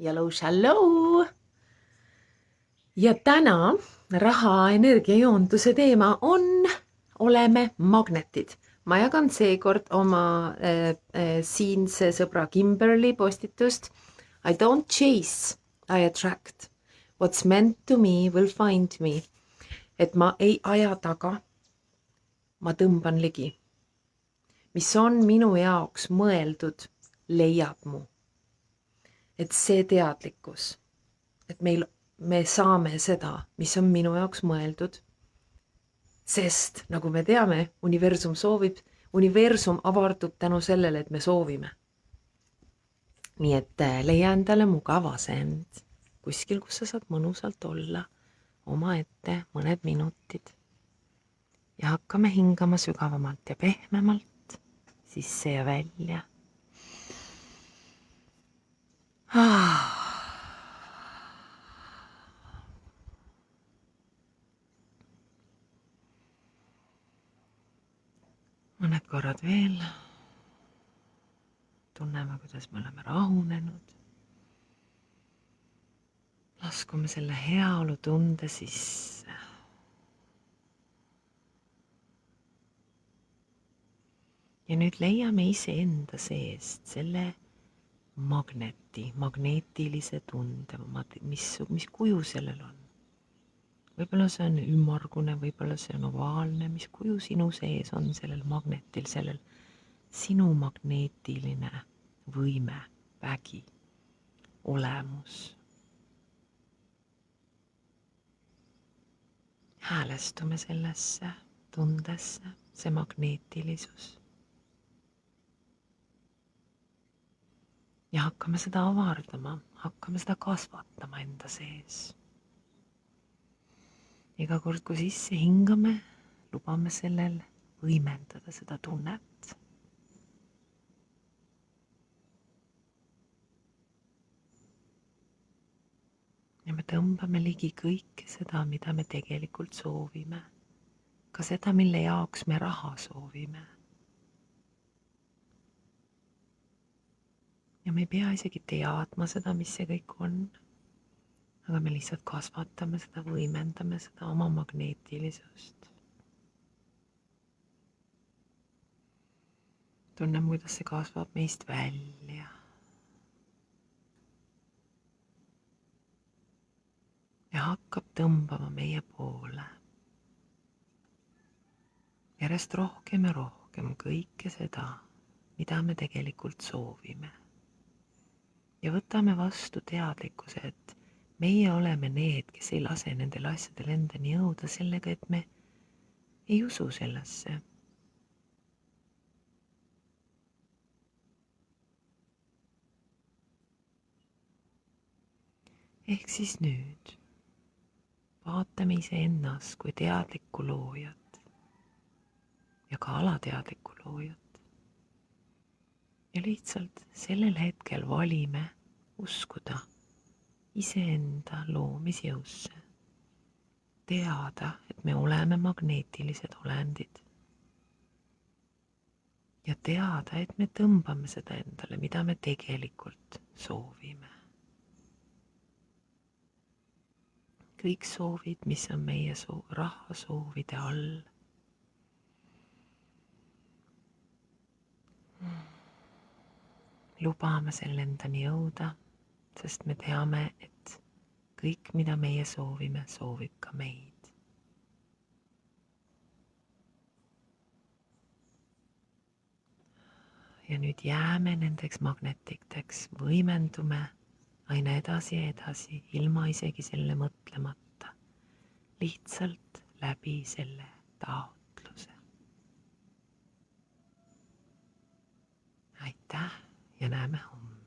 Hello, shallow! Ja täna raha energiajoontuse teema on oleme magnetid. Ma jagan seekord oma siinse sõbra Kimberly postitust. I don't chase, I attract. What's meant to me will find me. Et ma ei aja taga, ma tõmban ligi. Mis on minu jaoks mõeldud, leiab mu. Et see teadlikkus, et me saame seda, mis on minu jaoks mõeldud, sest nagu me teame, universum avardub tänu sellele, et me soovime. Nii et leia endale mugav asend, kuskil, kus sa saad mõnusalt olla, omaette mõned minutid ja hakkame hingama sügavamalt ja pehmemalt sisse ja välja. Mõned korrad veel. Tunneme, kuidas me oleme rahunenud. Laskume selle heaolu tunde sisse. Ja nüüd leiame iseenda seest selle magneetilise tunde, mis kuju sellel on. Võib-olla see on ümmargune, võib-olla see on ovaalne, mis kuju sinu sees on sellel magnetil, sellel sinu magneetiline võime, vägi, olemus. Häälestume sellesse tundesse, see magneetilisus. Ja hakkame seda avardama, hakkame seda kasvatama enda sees. Iga kord, kui sisse hingame, lubame sellel võimendada seda tunnet. Ja me tõmbame ligi kõike seda, mida me tegelikult soovime. Ka seda, mille jaoks me raha soovime. Ja me ei pea isegi teadma seda, mis see kõik on. Aga me lihtsalt kasvatame seda, võimendame seda oma magneetilisust. Tunneme, kuidas see kasvab meist välja. Ja hakkab tõmbama meie poole. Järjest rohkem ja rohkem kõike seda, mida me tegelikult soovime. Ja võtame vastu teadlikkuse, et meie oleme need, kes ei lase nendel asjadel endani jõuda sellega, et me ei usu sellesse. Ehk siis nüüd vaatame iseennas kui teadlikku loojat ja ka alateadlikku loojat. Ja lihtsalt sellel hetkel valime uskuda iseenda loomisjõusse. Teada, et me oleme magneetilised olendid. Ja teada, et me tõmbame seda endale, mida me tegelikult soovime. Kõik soovid, mis on meie raha soovide all. Lubame selle endani jõuda, sest me teame, et kõik, mida meie soovime, soovib ka meid. Ja nüüd jääme nendeks magnetiteks, võimendume aina edasi ja edasi, ilma isegi selle mõtlemata, lihtsalt läbi selle taotluse. Aitäh ja näeme homme.